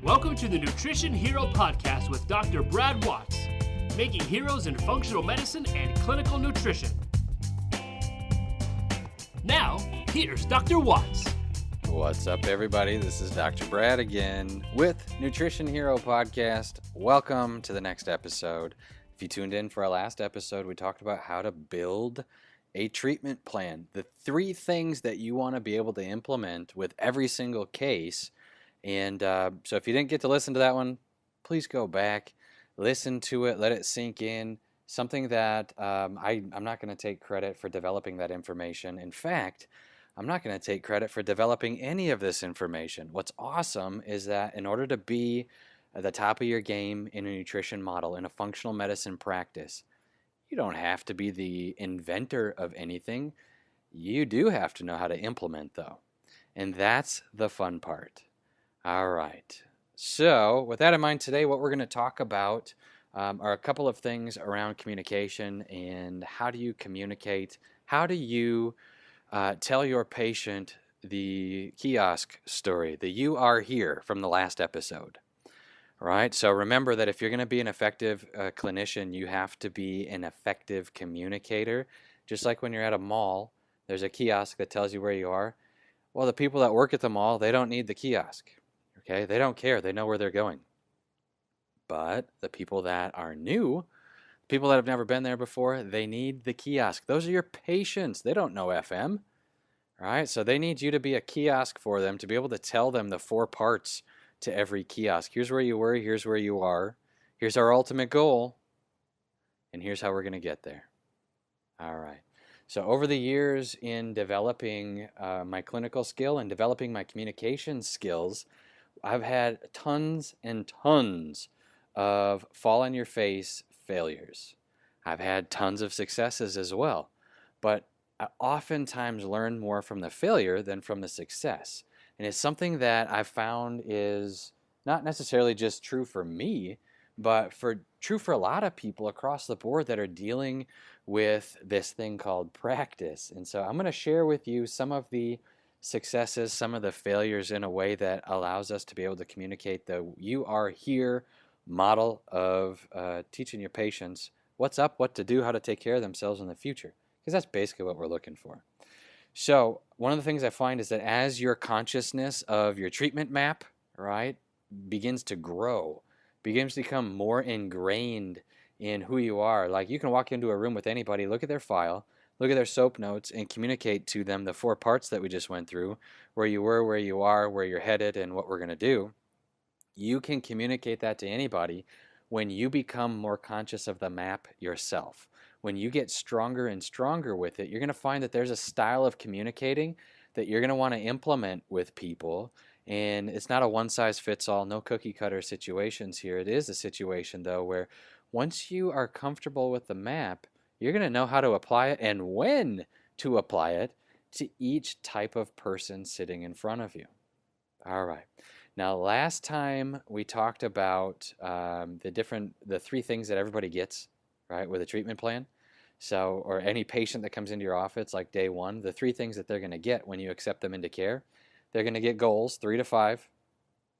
Welcome to the Nutrition Hero Podcast with Dr. Brad Watts, making heroes in functional medicine and clinical nutrition. Now, here's Dr. Watts. What's up, everybody? This is Dr. Brad again with Nutrition Hero Podcast. Welcome to the next episode. If you tuned in for our last episode, we talked about how to build a treatment plan. The 3 things that you want to be able to implement with every single case. And so if you didn't get to listen to that one, please go back, listen to it, let it sink in. Something that I'm not going to take credit for developing that information. In fact, I'm not going to take credit for developing any of this information. What's awesome is that in order to be at the top of your game in a nutrition model, in a functional medicine practice, you don't have to be the inventor of anything. You do have to know how to implement, though. And that's the fun part. All right. So with that in mind, today what we're going to talk about are a couple of things around communication and how do you communicate? How do you tell your patient the kiosk story, the "you are here" from the last episode? Right? So remember that if you're going to be an effective clinician, you have to be an effective communicator. Just like when you're at a mall, there's a kiosk that tells you where you are. Well, the people that work at the mall, they don't need the kiosk. Okay? They don't care. They know where they're going. But the people that are new, people that have never been there before, they need the kiosk. Those are your patients. They don't know FM. Right? So they need you to be a kiosk for them, to be able to tell them the 4 parts to every kiosk. Here's where you were, here's where you are, here's our ultimate goal, and here's how we're going to get there. All right. So over the years in developing my clinical skill and developing my communication skills, I've had tons and tons of fall-on-your-face failures. I've had tons of successes as well, but I oftentimes learn more from the failure than from the success. And it's something that I've found is not necessarily just true for me, but true for a lot of people across the board that are dealing with this thing called practice. And so I'm going to share with you some of the successes, some of the failures in a way that allows us to be able to communicate the "you are here" model of teaching your patients what's up, what to do, how to take care of themselves in the future. Because that's basically what we're looking for. So one of the things I find is that as your consciousness of your treatment map, right, begins to grow, begins to become more ingrained in who you are. Like you can walk into a room with anybody, look at their file, look at their soap notes, and communicate to them the 4 parts that we just went through, where you were, where you are, where you're headed, and what we're going to do. You can communicate that to anybody when you become more conscious of the map yourself. When you get stronger and stronger with it, you're going to find that there's a style of communicating that you're going to want to implement with people. And it's not a one-size-fits-all, no cookie-cutter situations here. It is a situation, though, where once you are comfortable with the map, you're going to know how to apply it and when to apply it to each type of person sitting in front of you. All right. Now, last time we talked about the 3 things that everybody gets, right, with a treatment plan. So, or any patient that comes into your office, like day 1, the 3 things that they're going to get when you accept them into care. They're going to get goals, 3 to 5,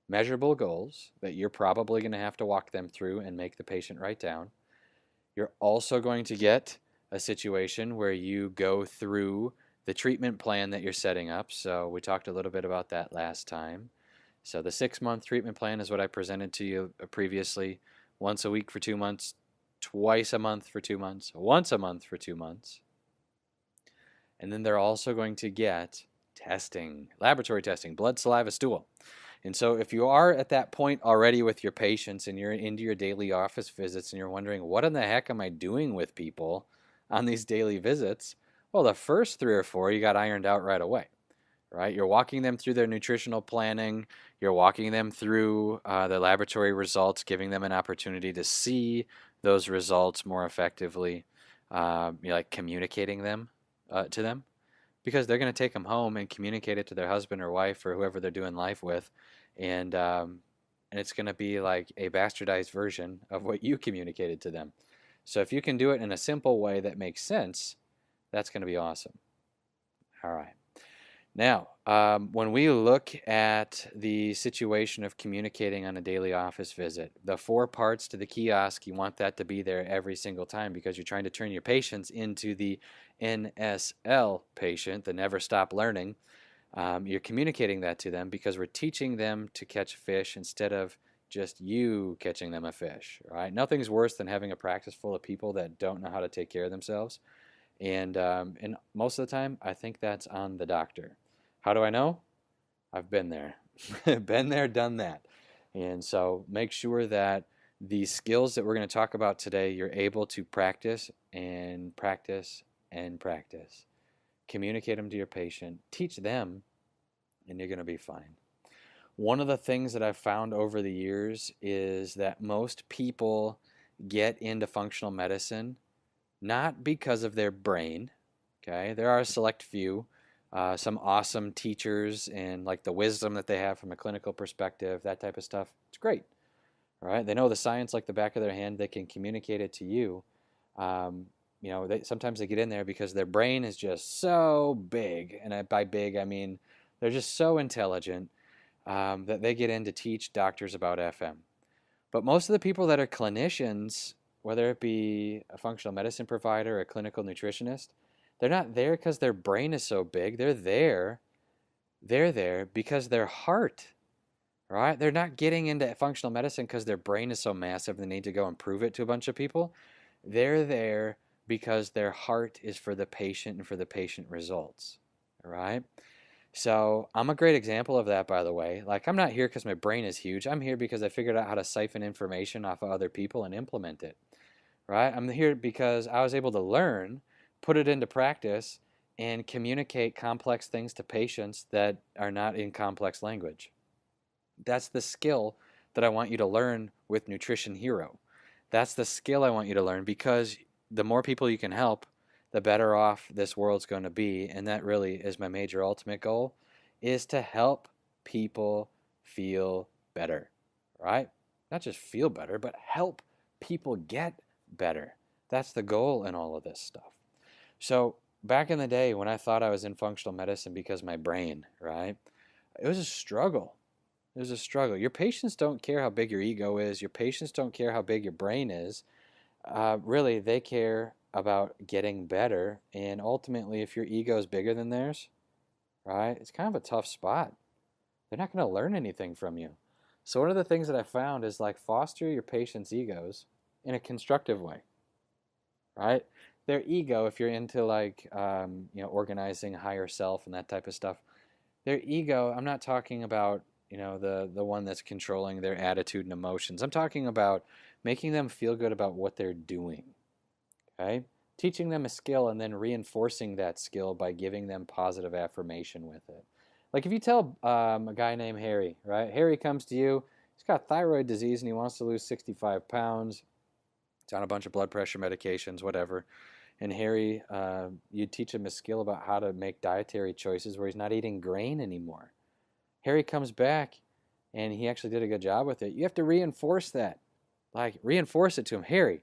measurable goals that you're probably going to have to walk them through and make the patient write down. You're also going to get a situation where you go through the treatment plan that you're setting up. So we talked a little bit about that last time. So the 6-month treatment plan is what I presented to you previously. Once a week for 2 months, twice a month for 2 months, once a month for 2 months. And then they're also going to get testing, laboratory testing, blood, saliva, stool. And so if you are at that point already with your patients and you're into your daily office visits and you're wondering, what in the heck am I doing with people on these daily visits? Well, the first 3 or 4 you got ironed out right away, right? You're walking them through their nutritional planning. You're walking them through the laboratory results, giving them an opportunity to see those results more effectively. You're like communicating them to them, because they're going to take them home and communicate it to their husband or wife or whoever they're doing life with, and it's going to be like a bastardized version of what you communicated to them. So if you can do it in a simple way that makes sense, that's going to be awesome. All right. Now, when we look at the situation of communicating on a daily office visit, the 4 parts to the kiosk, you want that to be there every single time because you're trying to turn your patients into the NSL patient, the never stop learning. You're communicating that to them because we're teaching them to catch fish instead of just you catching them a fish, right? Nothing's worse than having a practice full of people that don't know how to take care of themselves. And most of the time, I think that's on the doctor. How do I know? I've been there. Been there, done that. And so make sure that the skills that we're going to talk about today, you're able to practice and practice and practice. Communicate them to your patient. Teach them, and you're going to be fine. One of the things that I've found over the years is that most people get into functional medicine not because of their brain, okay? There are a select few, some awesome teachers and like the wisdom that they have from a clinical perspective, that type of stuff. It's great, all right? They know the science like the back of their hand. They can communicate it to you. Sometimes they get in there because their brain is just so big, and by big I mean they're just so intelligent that they get in to teach doctors about FM. But most of the people that are clinicians, whether it be a functional medicine provider or a clinical nutritionist, they're not there because their brain is so big. They're there because their heart, right? They're not getting into functional medicine because their brain is so massive and they need to go and prove it to a bunch of people. They're there because their heart is for the patient and for the patient results, all right? So I'm a great example of that, by the way. Like, I'm not here because my brain is huge. I'm here because I figured out how to siphon information off of other people and implement it, right? I'm here because I was able to learn, put it into practice, and communicate complex things to patients that are not in complex language. That's the skill that I want you to learn with Nutrition Hero. That's the skill I want you to learn because the more people you can help, the better off this world's going to be. And that really is my major ultimate goal, is to help people feel better, right? Not just feel better, but help people get better. That's the goal in all of this stuff. So back in the day when I thought I was in functional medicine because my brain, right? It was a struggle. It was a struggle. Your patients don't care how big your ego is. Your patients don't care how big your brain is. Really, they care about getting better, and ultimately if your ego is bigger than theirs, right, it's kind of a tough spot. They're not going to learn anything from you. So one of the things that I found is like foster your patients' egos in a constructive way, right? Their ego, if you're into like organizing higher self and that type of stuff, their ego, I'm not talking about the one that's controlling their attitude and emotions. I'm talking about making them feel good about what they're doing. Okay? Teaching them a skill and then reinforcing that skill by giving them positive affirmation with it. Like if you tell a guy named Harry, right? Harry comes to you, he's got thyroid disease and he wants to lose 65 pounds. He's on a bunch of blood pressure medications, whatever. And Harry, you teach him a skill about how to make dietary choices where he's not eating grain anymore. Harry comes back and he actually did a good job with it. You have to reinforce that. Like, reinforce it to him. Harry,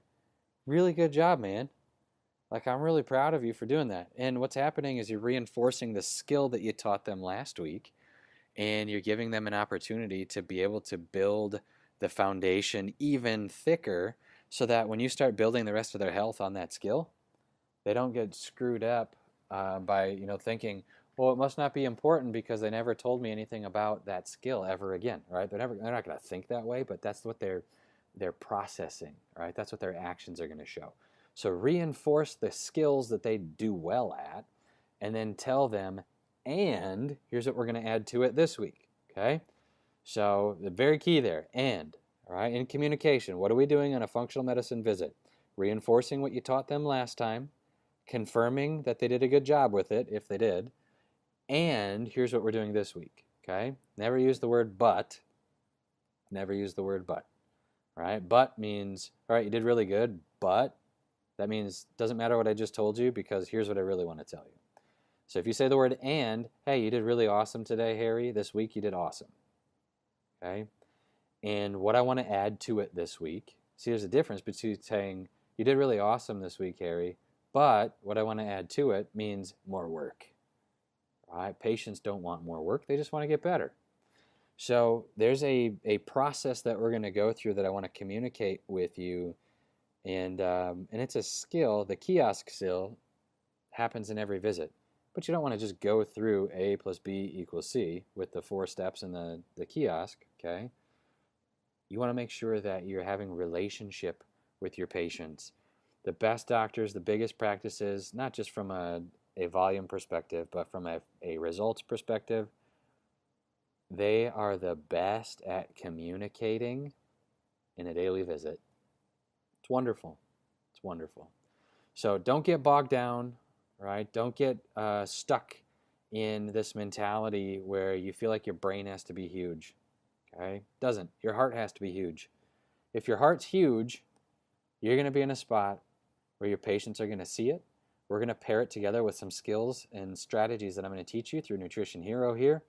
really good job, man. Like, I'm really proud of you for doing that. And what's happening is you're reinforcing the skill that you taught them last week, and you're giving them an opportunity to be able to build the foundation even thicker so that when you start building the rest of their health on that skill, they don't get screwed up by thinking, well, it must not be important because they never told me anything about that skill ever again, right? They're not going to think that way, but that's what they're processing, right? That's what their actions are going to show. So reinforce the skills that they do well at, and then tell them, and here's what we're going to add to it this week, okay? So the very key there, and, all right, in communication, what are we doing on a functional medicine visit? Reinforcing what you taught them last time, confirming that they did a good job with it, if they did, and here's what we're doing this week, okay? Never use the word but. Never use the word but, right? But means, all right, you did really good, but that means doesn't matter what I just told you because here's what I really want to tell you. So if you say the word and, hey, you did really awesome today, Harry. This week you did awesome, okay? And what I want to add to it this week, see, there's a difference between saying you did really awesome this week, Harry, but what I want to add to it means more work. right? Patients don't want more work. They just want to get better. So there's a process that we're going to go through that I want to communicate with you. And it's a skill. The kiosk skill happens in every visit. But you don't want to just go through A plus B equals C with the 4 steps in the kiosk, okay? You want to make sure that you're having relationship with your patients. The best doctors, the biggest practices, not just from a volume perspective, but from a results perspective, they are the best at communicating in a daily visit. It's wonderful. It's wonderful. So don't get bogged down, right? Don't get stuck in this mentality where you feel like your brain has to be huge, okay? Doesn't. Your heart has to be huge. If your heart's huge, you're going to be in a spot where your patients are going to see it. We're going to pair it together with some skills and strategies that I'm going to teach you through Nutrition Hero here.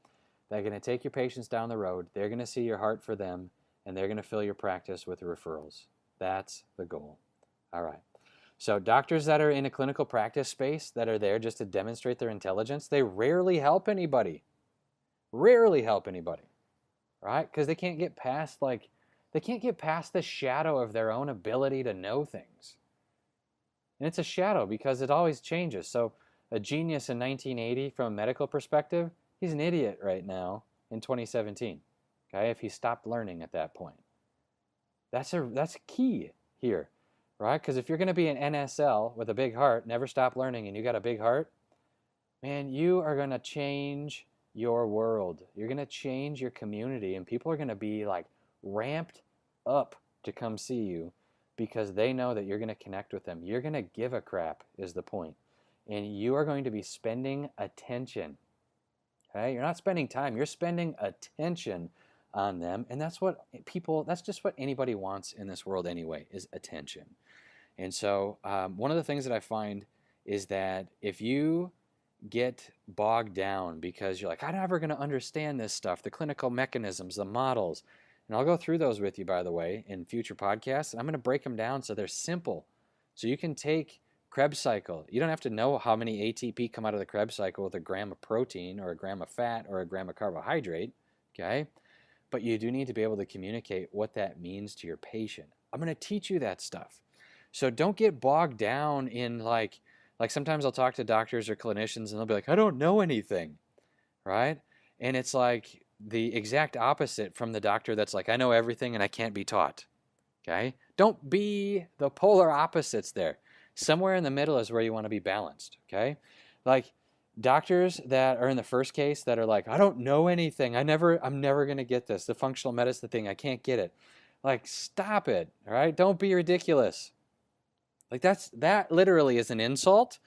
They're going to take your patients down the road. They're going to see your heart for them, and they're going to fill your practice with referrals. That's the goal. All right. So doctors that are in a clinical practice space that are there just to demonstrate their intelligence, they rarely help anybody. Rarely help anybody, right? Because they can't get past the shadow of their own ability to know things. And it's a shadow because it always changes. So a genius in 1980 from a medical perspective, he's an idiot right now in 2017, okay, if he stopped learning at that point. That's key here, right? Because if you're going to be an NSL with a big heart, never stop learning, and you got a big heart, man, you are going to change your world. You're going to change your community, and people are going to be like ramped up to come see you because they know that you're going to connect with them. You're going to give a crap is the point. And you are going to be spending attention. Okay? You're not spending time. You're spending attention on them. And that's just what anybody wants in this world anyway, is attention. And so one of the things that I find is that if you get bogged down because you're like, I'm never going to understand this stuff, the clinical mechanisms, the models, and I'll go through those with you, by the way, in future podcasts. And I'm going to break them down so they're simple. So you can take Krebs cycle. You don't have to know how many ATP come out of the Krebs cycle with a gram of protein or a gram of fat or a gram of carbohydrate, okay? But you do need to be able to communicate what that means to your patient. I'm going to teach you that stuff. So don't get bogged down in like sometimes I'll talk to doctors or clinicians and they'll be like, I don't know anything, right? And it's like the exact opposite from the doctor that's like, I know everything and I can't be taught, okay? Don't be the polar opposites there. Somewhere in the middle is where you want to be balanced, okay? Like doctors that are in the first case that are like, I don't know anything. I'm never going to get this. The functional medicine thing, I can't get it. Like, stop it, all right? Don't be ridiculous. Like that literally is an insult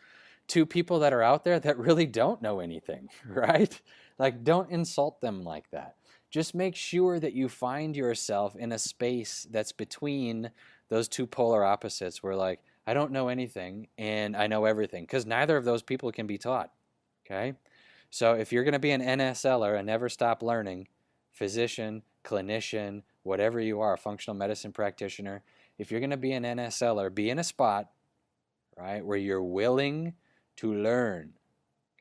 to people that are out there that really don't know anything, right? Like, don't insult them like that. Just make sure that you find yourself in a space that's between those two polar opposites where like, I don't know anything and I know everything, because neither of those people can be taught, okay? So if you're going to be an NSLer, a never stop learning, physician, clinician, whatever you are, a functional medicine practitioner, if you're going to be an NSLer, be in a spot, right, where you're willing to learn,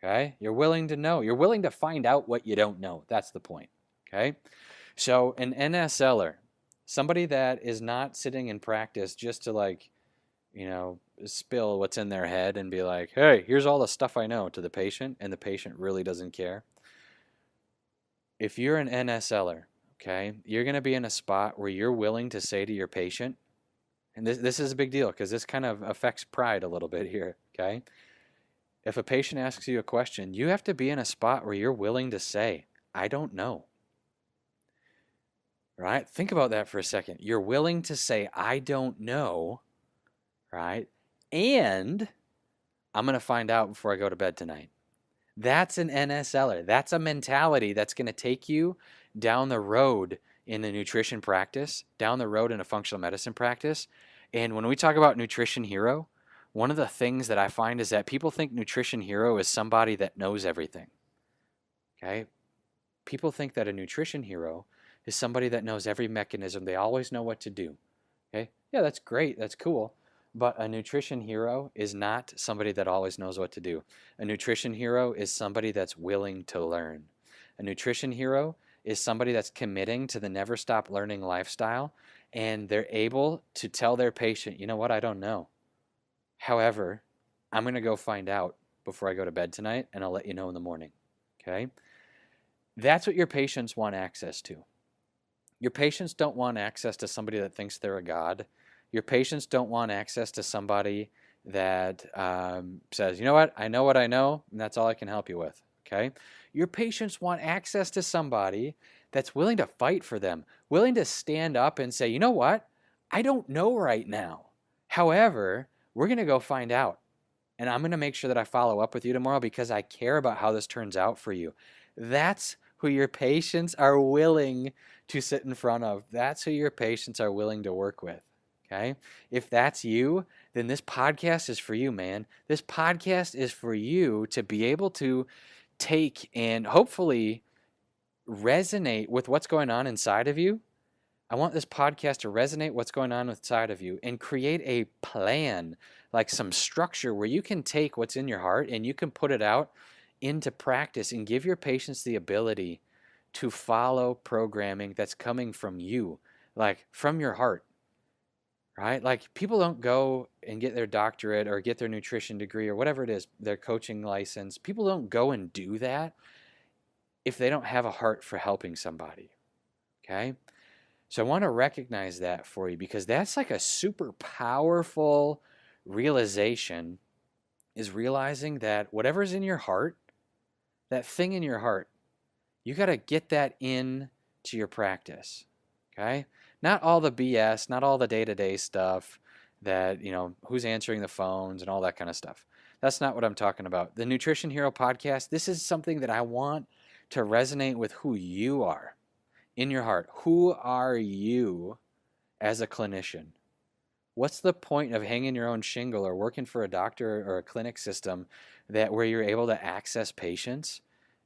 okay? You're willing to know. You're willing to find out what you don't know. That's the point, okay? So an NSLer, somebody that is not sitting in practice just to like, spill what's in their head and be like, hey, here's all the stuff I know to the patient, and the patient really doesn't care. If you're an NSLer, okay, you're going to be in a spot where you're willing to say to your patient, and this is a big deal because this kind of affects pride a little bit here, okay? If a patient asks you a question, you have to be in a spot where you're willing to say, I don't know. Right? Think about that for a second. You're willing to say, I don't know, right? And I'm going to find out before I go to bed tonight. That's an NSLer. That's a mentality that's going to take you down the road in the nutrition practice, down the road in a functional medicine practice. And when we talk about Nutrition Hero, one of the things that I find is that people think Nutrition Hero is somebody that knows everything. Okay? People think that a Nutrition Hero is somebody that knows every mechanism. They always know what to do. Okay? Yeah, that's great. That's cool. But a nutrition hero is not somebody that always knows what to do. A nutrition hero is somebody that's willing to learn. A nutrition hero is somebody that's committing to the never stop learning lifestyle, and they're able to tell their patient, you know what, I don't know. However, I'm going to go find out before I go to bed tonight, and I'll let you know in the morning. Okay? That's what your patients want access to. Your patients don't want access to somebody that thinks they're a god. Your patients don't want access to somebody that says, you know what I know, and that's all I can help you with. Okay? Your patients want access to somebody that's willing to fight for them, willing to stand up and say, you know what, I don't know right now. However, we're going to go find out. And I'm going to make sure that I follow up with you tomorrow because I care about how this turns out for you. That's who your patients are willing to sit in front of. That's who your patients are willing to work with. Okay? If that's you, then this podcast is for you, man. This podcast is for you to be able to take and hopefully resonate with what's going on inside of you. I want this podcast to resonate what's going on inside of you and create a plan, like some structure where you can take what's in your heart and you can put it out into practice and give your patients the ability to follow programming that's coming from you, like from your heart, right? Like people don't go and get their doctorate or get their nutrition degree or whatever it is, their coaching license. People don't go and do that if they don't have a heart for helping somebody, okay? So I want to recognize that for you because that's like a super powerful realization, is realizing that whatever's in your heart, that thing in your heart, you got to get that in to your practice, okay? Not all the BS, not all the day-to-day stuff that, who's answering the phones and all that kind of stuff. That's not what I'm talking about. The Nutrition Hero podcast, this is something that I want to resonate with who you are. In your heart, who are you as a clinician? What's the point of hanging your own shingle or working for a doctor or a clinic system where you're able to access patients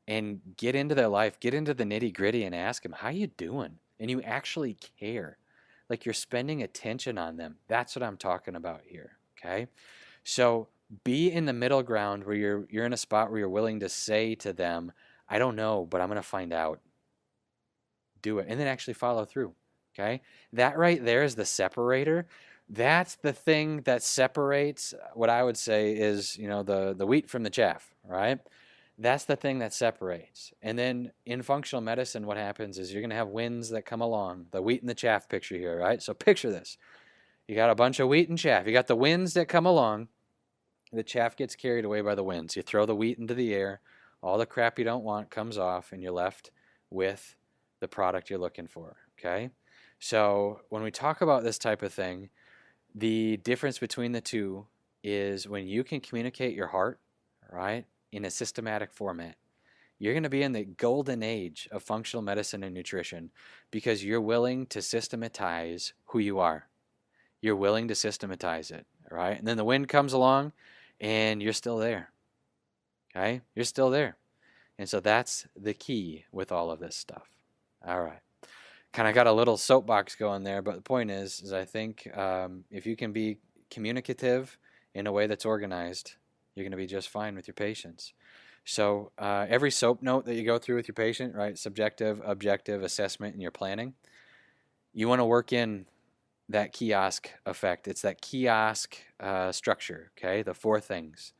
and get into their life, get into the nitty gritty and ask them, how you doing? And you actually care. Like you're spending attention on them. That's what I'm talking about here, okay? So be in the middle ground where you're in a spot where you're willing to say to them, I don't know, but I'm going to find out. Do it, and then actually follow through, okay? That right there is the separator. That's the thing that separates what I would say is, the wheat from the chaff, right? That's the thing that separates. And then in functional medicine, what happens is you're going to have winds that come along, the wheat and the chaff picture here, right? So picture this. You got a bunch of wheat and chaff. You got the winds that come along. The chaff gets carried away by the winds. You throw the wheat into the air. All the crap you don't want comes off, and you're left with the product you're looking for, okay? So when we talk about this type of thing, the difference between the two is when you can communicate your heart, right, in a systematic format, you're going to be in the golden age of functional medicine and nutrition because you're willing to systematize who you are. You're willing to systematize it, right? And then the wind comes along and you're still there, okay? You're still there. And so that's the key with all of this stuff. All right. Kind of got a little soapbox going there, but the point is I think if you can be communicative in a way that's organized, you're going to be just fine with your patients. So every SOAP note that you go through with your patient, right, subjective, objective, assessment, and your planning, you want to work in that kiosk effect. It's that kiosk structure, okay, the 4 things.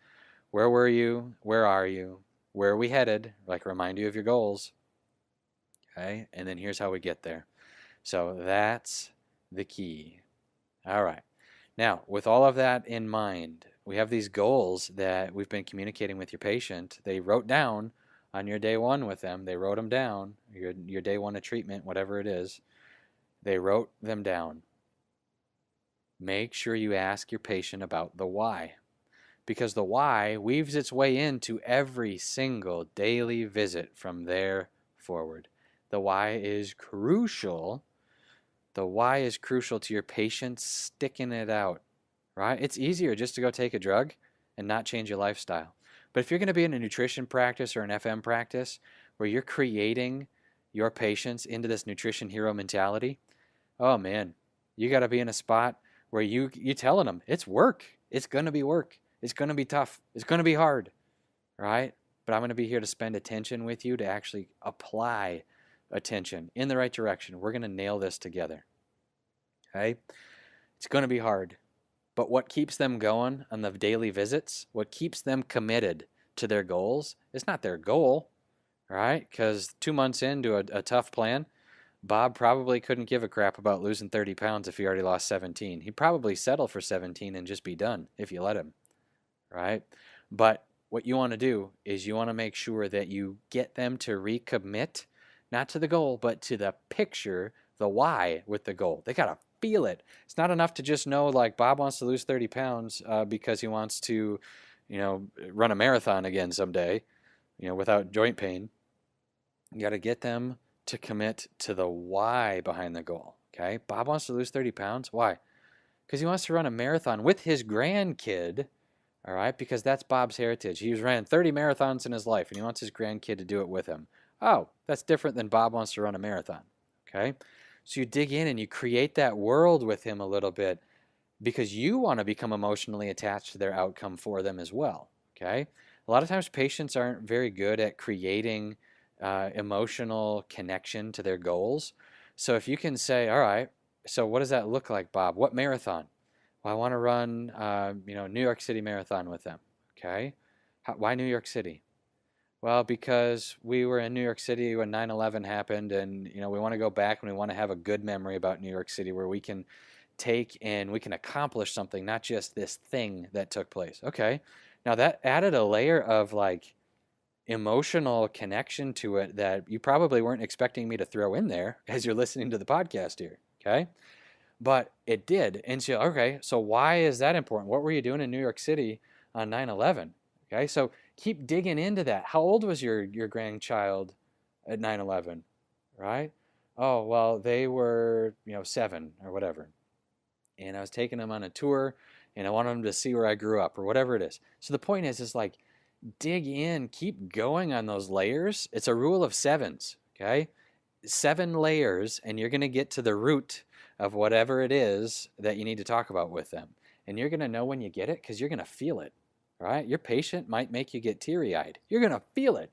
Where were you? Where are you? Where are we headed? Like remind you of your goals. Okay, and then here's how we get there. So that's the key. All right. Now, with all of that in mind, we have these goals that we've been communicating with your patient. They wrote down on your day 1 with them. They wrote them down, your day 1 of treatment, whatever it is. They wrote them down. Make sure you ask your patient about the why, because the why weaves its way into every single daily visit from there forward. The why is crucial. The why is crucial to your patient sticking it out, right? It's easier just to go take a drug and not change your lifestyle. But if you're going to be in a nutrition practice or an FM practice where you're creating your patients into this nutrition hero mentality, oh man, you got to be in a spot where you telling them it's work. It's going to be work. It's going to be tough. It's going to be hard, right? But I'm going to be here to spend attention with you to actually apply attention in the right direction. We're going to nail this together, okay? It's going to be hard. But what keeps them going on the daily visits, what keeps them committed to their goals is not their goal, right? Because 2 months into a tough plan, Bob probably couldn't give a crap about losing 30 pounds if he already lost 17. He'd probably settle for 17 and just be done if you let him, right? But what you want to do is you want to make sure that you get them to recommit, not to the goal, but to the picture, the why with the goal. They got to feel it. It's not enough to just know, like, Bob wants to lose 30 pounds because he wants to, run a marathon again someday, without joint pain. You got to get them to commit to the why behind the goal, okay? Bob wants to lose 30 pounds. Why? Because he wants to run a marathon with his grandkid, all right? Because that's Bob's heritage. He's ran 30 marathons in his life, and he wants his grandkid to do it with him. Oh, that's different than Bob wants to run a marathon, okay? So you dig in and you create that world with him a little bit because you want to become emotionally attached to their outcome for them as well, okay? A lot of times patients aren't very good at creating emotional connection to their goals. So if you can say, all right, so what does that look like, Bob? What marathon? Well, I want to run, New York City Marathon with them, okay? Why New York City? Well, because we were in New York City when 9/11 happened, and we want to go back and we want to have a good memory about New York City where we can take and we can accomplish something, not just this thing that took place. Okay, now that added a layer of like emotional connection to it that you probably weren't expecting me to throw in there as you're listening to the podcast here. Okay, but it did. And so, okay, so why is that important? What were you doing in New York City on 9/11? Okay, so keep digging into that. How old was your grandchild at 9/11, right? Oh, well, they were, 7 or whatever. And I was taking them on a tour, and I wanted them to see where I grew up or whatever it is. So the point is like, dig in, keep going on those layers. It's a rule of 7s, okay? 7 layers, and you're going to get to the root of whatever it is that you need to talk about with them. And you're going to know when you get it because you're going to feel it. Right? Your patient might make you get teary-eyed. You're going to feel it.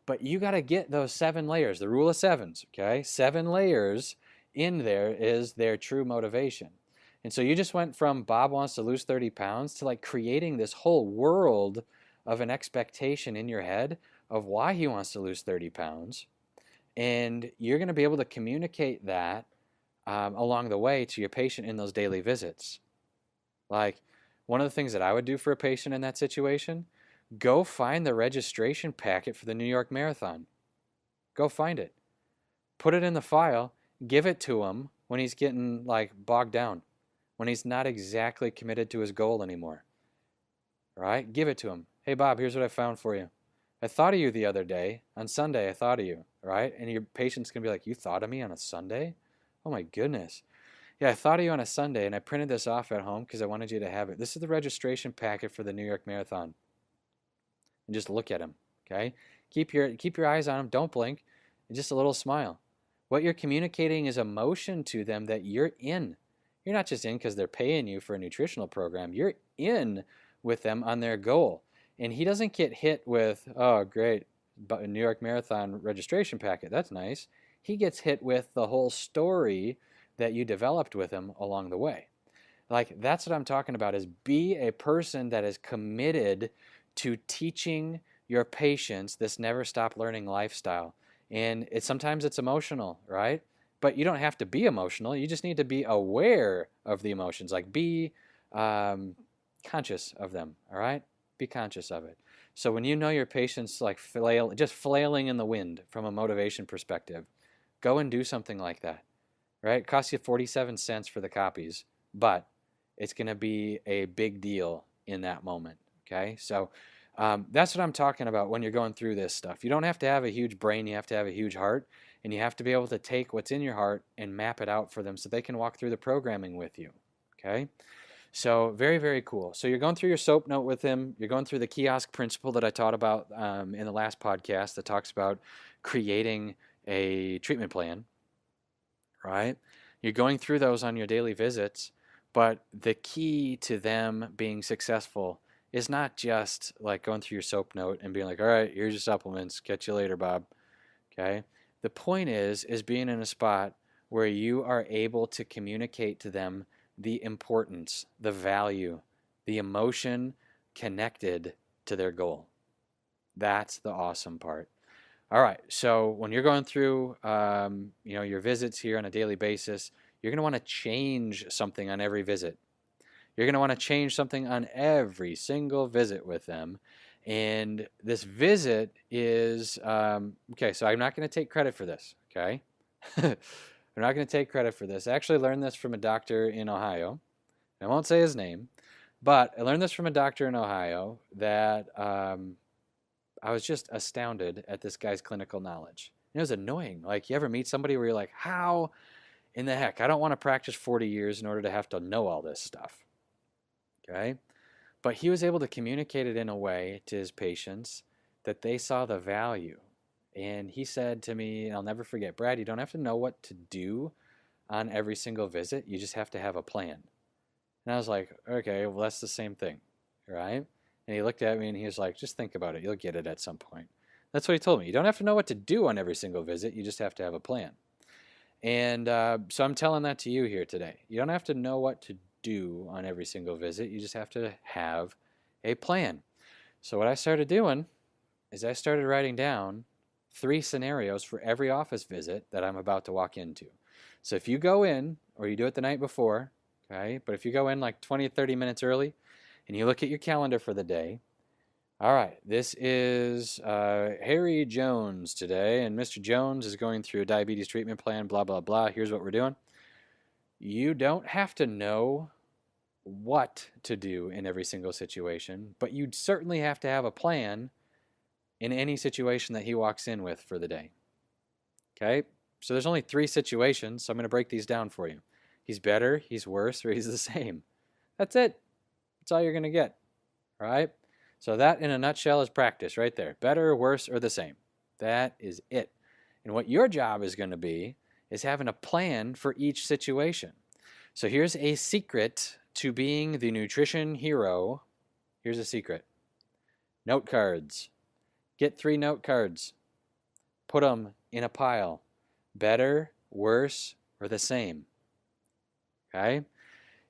But you got to get those 7 layers, the rule of 7s, okay? 7 layers in there is their true motivation. And so you just went from Bob wants to lose 30 pounds to like creating this whole world of an expectation in your head of why he wants to lose 30 pounds. And you're going to be able to communicate that along the way to your patient in those daily visits. Like, one of the things that I would do for a patient in that situation, go find the registration packet for the New York Marathon. Go find it. Put it in the file. Give it to him when he's getting like bogged down, when he's not exactly committed to his goal anymore. Right? Give it to him. Hey, Bob, here's what I found for you. I thought of you the other day. On Sunday, I thought of you. Right? And your patient's going to be like, you thought of me on a Sunday? Oh, my goodness. Yeah, I thought of you on a Sunday, and I printed this off at home because I wanted you to have it. This is the registration packet for the New York Marathon. And just look at him, okay? Keep your eyes on him. Don't blink. And just a little smile. What you're communicating is emotion to them that you're in. You're not just in because they're paying you for a nutritional program. You're in with them on their goal. And he doesn't get hit with, oh, great, New York Marathon registration packet. That's nice. He gets hit with the whole story that you developed with him along the way. Like, that's what I'm talking about, is be a person that is committed to teaching your patients this never stop learning lifestyle. And sometimes it's emotional, right? But you don't have to be emotional. You just need to be aware of the emotions. Like, be conscious of them, all right? Be conscious of it. So when you know your patient's like just flailing in the wind from a motivation perspective, go and do something like that. Right? It costs you 47 cents for the copies, but it's going to be a big deal in that moment. Okay? So that's what I'm talking about when you're going through this stuff. You don't have to have a huge brain. You have to have a huge heart, and you have to be able to take what's in your heart and map it out for them so they can walk through the programming with you. Okay? So very, very cool. So you're going through your SOAP note with him. You're going through the kiosk principle that I taught about in the last podcast that talks about creating a treatment plan. Right? You're going through those on your daily visits, But the key to them being successful is not just like going through your soap note and being like, all right, here's your supplements. Catch you later, Bob. Okay. The point is being in a spot where you are able to communicate to them the importance, the value, the emotion connected to their goal. That's the awesome part. All right. So when you're going through, your visits here on a daily basis, you're going to want to change something on every visit. You're going to want to change something on every single visit with them. And this visit is, okay, so I'm not going to take credit for this, okay? I'm not going to take credit for this. I actually learned this from a doctor in Ohio. I won't say his name, but I learned this from a doctor in Ohio that I was just astounded at this guy's clinical knowledge. It was annoying. Like, you ever meet somebody where you're like, how in the heck? I don't want to practice 40 years in order to have to know all this stuff. Okay? But he was able to communicate it in a way to his patients that they saw the value. And he said to me, and I'll never forget, Brad, you don't have to know what to do on every single visit. You just have to have a plan. And I was like, okay, well, that's the same thing, right? And he looked at me and he was like, just think about it. You'll get it at some point. That's what he told me. You don't have to know what to do on every single visit. You just have to have a plan. And so I'm telling that to you here today. You don't have to know what to do on every single visit. You just have to have a plan. So what I started doing is I started writing down 3 scenarios for every office visit that I'm about to walk into. So if you go in, or you do it the night before, okay, but if you go in like 20 or 30 minutes early and you look at your calendar for the day, all right, this is Harry Jones today, and Mr. Jones is going through a diabetes treatment plan, blah, blah, blah. Here's what we're doing. You don't have to know what to do in every single situation, but you certainly have to have a plan in any situation that he walks in with for the day. Okay? So there's only 3 situations, so I'm going to break these down for you. He's better, he's worse, or he's the same. That's it. That's all you're going to get. All right? So that, in a nutshell, is practice right there. Better, worse, or the same. That is it. And what your job is going to be is having a plan for each situation. So here's a secret to being the nutrition hero. Here's a secret. Note cards. Get 3 note cards. Put them in a pile. Better, worse, or the same. Okay?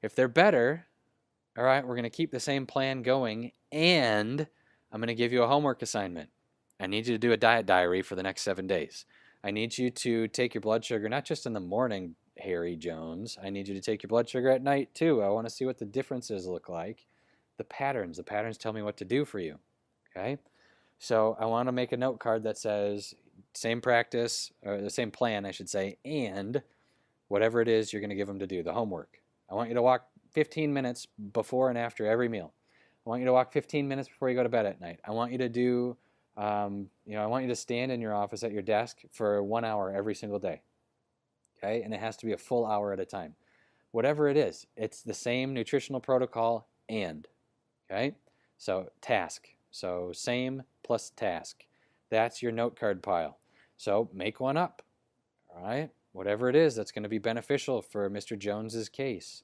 If they're better, all right, we're going to keep the same plan going, and I'm going to give you a homework assignment. I need you to do a diet diary for the next 7 days. I need you to take your blood sugar, not just in the morning, Harry Jones. I need you to take your blood sugar at night, too. I want to see what the differences look like. The patterns tell me what to do for you. Okay? So I want to make a note card that says same practice, or the same plan, I should say, and whatever it is you're going to give them to do, the homework. I want you to walk 15 minutes before and after every meal. I want you to walk 15 minutes before you go to bed at night. I want you to do, I want you to stand in your office at your desk for 1 hour every single day. Okay? And it has to be a full hour at a time. Whatever it is, it's the same nutritional protocol and. Okay? So task. So same plus task. That's your note card pile. So make one up. All right? Whatever it is that's going to be beneficial for Mr. Jones's case.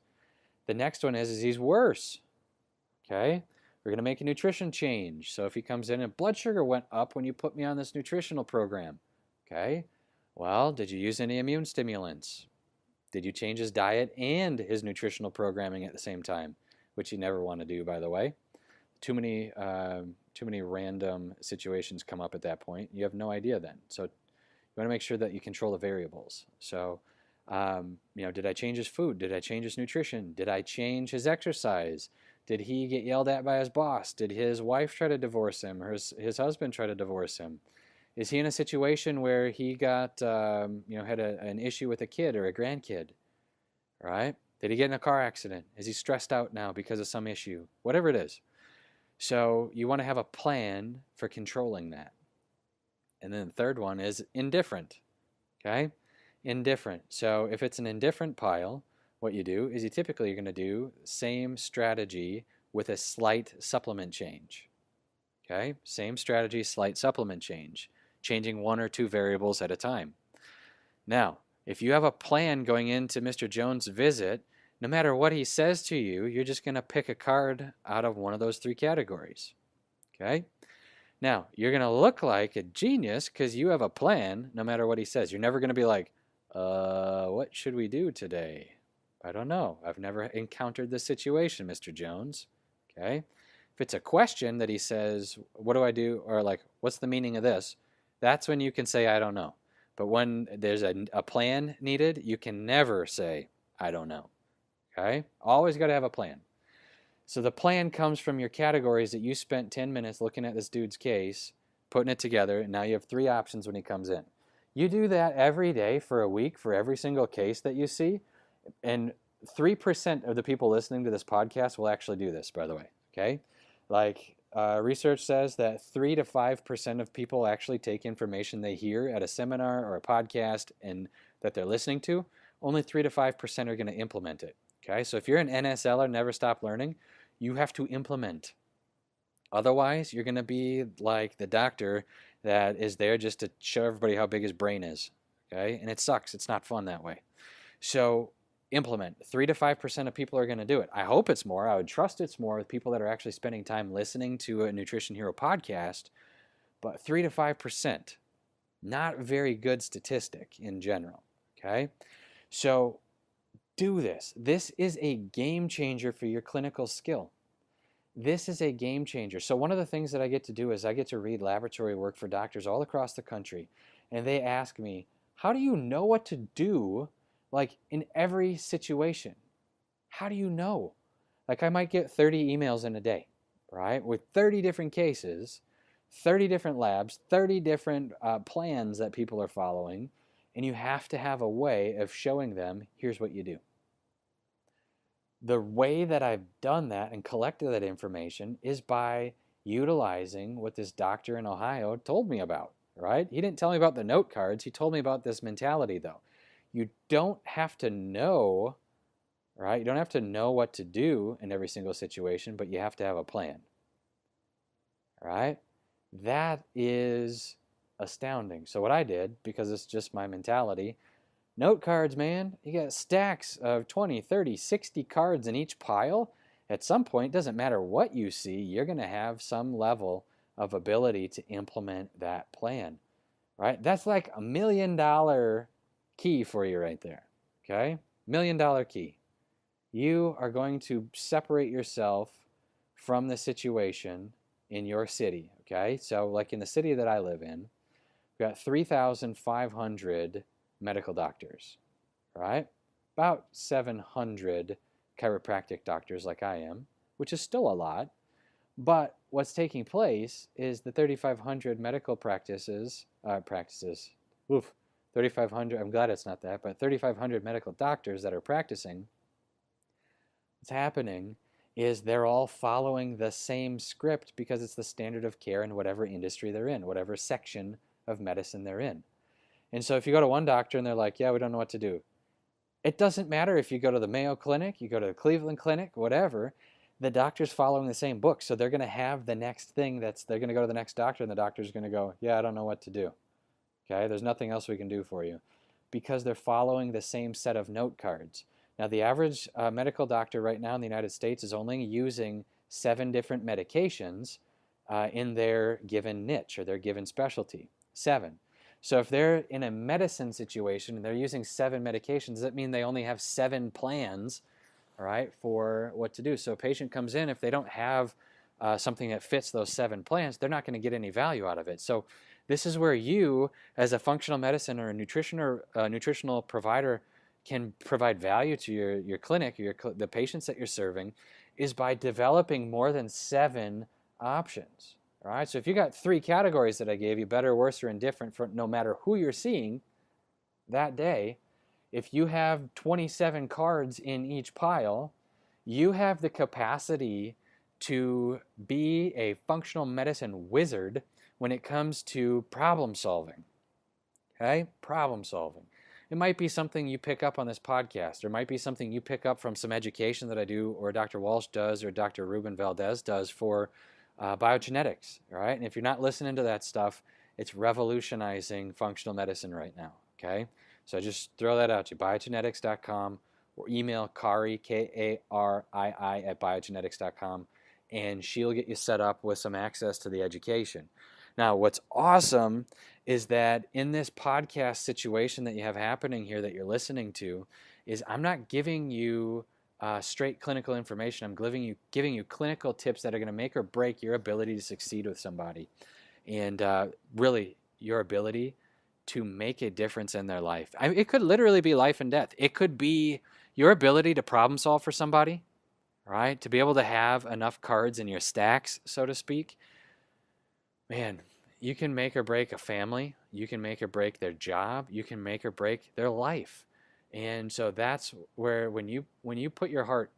The next one is he's worse. Okay? We're going to make a nutrition change. So if he comes in and blood sugar went up when you put me on this nutritional program. Okay? Well, did you use any immune stimulants? Did you change his diet and his nutritional programming at the same time? Which you never want to do, by the way. Too many random situations come up at that point. You have no idea then. So you want to make sure that you control the variables. So, did I change his food? Did I change his nutrition? Did I change his exercise? Did he get yelled at by his boss? Did his wife try to divorce him, or his husband try to divorce him? Is he in a situation where he got, had an issue with a kid or a grandkid? Right? Did he get in a car accident? Is he stressed out now because of some issue? Whatever it is. So you want to have a plan for controlling that. And then the third one is indifferent. Okay? Indifferent. So if it's an indifferent pile, what you do is you're going to do same strategy with a slight supplement change. Okay? Same strategy, slight supplement change. Changing 1 or 2 variables at a time. Now, if you have a plan going into Mr. Jones' visit no matter what he says to you, you're just going to pick a card out of one of those 3 categories. Okay? Now, you're going to look like a genius because you have a plan no matter what he says. You're never going to be like, what should we do today? I don't know. I've never encountered this situation, Mr. Jones. Okay? If it's a question that he says, what do I do? Or like, what's the meaning of this? That's when you can say, I don't know. But when there's a plan needed, you can never say, I don't know. Okay? Always got to have a plan. So the plan comes from your categories that you spent 10 minutes looking at this dude's case, putting it together, and now you have 3 options when he comes in. You do that every day for a week for every single case that you see, and 3% of the people listening to this podcast will actually do this, by the way, okay? Like research says that 3 to 5% of people actually take information they hear at a seminar or a podcast and that they're listening to. Only 3 to 5% are going to implement it. Okay, so if you're an NSLer, never stop learning, you have to implement. Otherwise, you're going to be like the doctor that is there just to show everybody how big his brain is. Okay, and it sucks. It's not fun that way. So implement. 3 to 5% of people are going to do it. I hope it's more. I would trust it's more with people that are actually spending time listening to a Nutrition Hero podcast. But 3 to 5%, not very good statistic in general. Okay, so do this. This is a game changer for your clinical skill. This is a game changer. So one of the things that I get to do is I get to read laboratory work for doctors all across the country. And they ask me, how do you know what to do like in every situation? How do you know? Like I might get 30 emails in a day, right? With 30 different cases, 30 different labs, 30 different plans that people are following. And you have to have a way of showing them, here's what you do. The way that I've done that and collected that information is by utilizing what this doctor in Ohio told me about, right? He didn't tell me about the note cards. He told me about this mentality, though. You don't have to know, right? You don't have to know what to do in every single situation, but you have to have a plan, right? That is astounding. So what I did, because it's just my mentality, note cards, man, you got stacks of 20, 30, 60 cards in each pile. At some point, it doesn't matter what you see, you're going to have some level of ability to implement that plan, right? That's like $1 million key for you right there, okay? $1 million key. You are going to separate yourself from the situation in your city, okay? So like in the city that I live in, we've got 3,500 medical doctors, right? About 700 chiropractic doctors like I am, which is still a lot. But what's taking place is the 3,500 medical practices, 3,500, I'm glad it's not that, but 3,500 medical doctors that are practicing, what's happening is they're all following the same script because it's the standard of care in whatever industry they're in, whatever section of medicine they're in. And so if you go to one doctor and they're like, yeah, we don't know what to do. It doesn't matter if you go to the Mayo Clinic, you go to the Cleveland Clinic, whatever, the doctor's following the same book. So they're going to have the next thing they're going to go to the next doctor and the doctor's going to go, yeah, I don't know what to do. Okay, there's nothing else we can do for you because they're following the same set of note cards. Now, the average medical doctor right now in the United States is only using 7 different medications in their given niche or their given specialty. 7. So if they're in a medicine situation and they're using 7 medications, does that mean they only have 7 plans, all right, for what to do? So a patient comes in, if they don't have something that fits those 7 plans, they're not going to get any value out of it. So this is where you, as a functional medicine or a nutritional provider, can provide value to your clinic, the patients that you're serving, is by developing more than 7 options. All right, so if you got 3 categories that I gave you, better, worse, or indifferent, for no matter who you're seeing that day, if you have 27 cards in each pile, you have the capacity to be a functional medicine wizard when it comes to problem solving. Okay, problem solving. It might be something you pick up on this podcast, or it might be something you pick up from some education that I do, or Dr. Walsh does, or Dr. Ruben Valdez does for biogenetics, right? And if you're not listening to that stuff, it's revolutionizing functional medicine right now, okay? So just throw that out to you, biogenetics.com, or email Kari, Karii, at biogenetics.com, and she'll get you set up with some access to the education. Now, what's awesome is that in this podcast situation that you have happening here that you're listening to, is I'm not giving you straight clinical information. I'm giving you clinical tips that are going to make or break your ability to succeed with somebody, and really your ability to make a difference in their life. It could literally be life and death. It could be your ability to problem solve for somebody, right? To be able to have enough cards in your stacks, so to speak. Man, you can make or break a family. You can make or break their job. You can make or break their life. And so that's where when you put your heart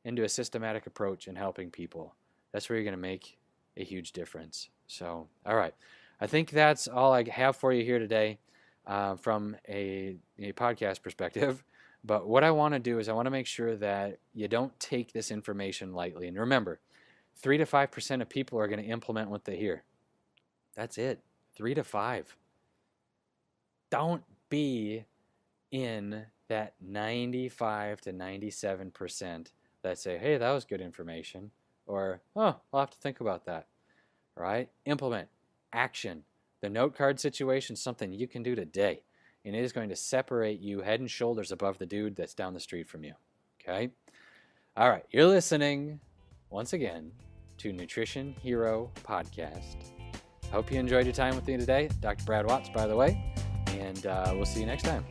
into a systematic approach in helping people, that's where you're going to make a huge difference. So, all right. I think that's all I have for you here today from a podcast perspective. But what I want to do is I want to make sure that you don't take this information lightly. And remember, 3 to 5% of people are going to implement what they hear. That's it. 3 to 5. Don't be in that 95 to 97% that say, hey, that was good information. Or, oh, I'll have to think about that. Right? Implement. Action. The note card situation is something you can do today, and it is going to separate you head and shoulders above the dude that's down the street from you. Okay? All right. You're listening, once again, to Nutrition Hero Podcast. Hope you enjoyed your time with me today. Dr. Brad Watts, by the way, and we'll see you next time.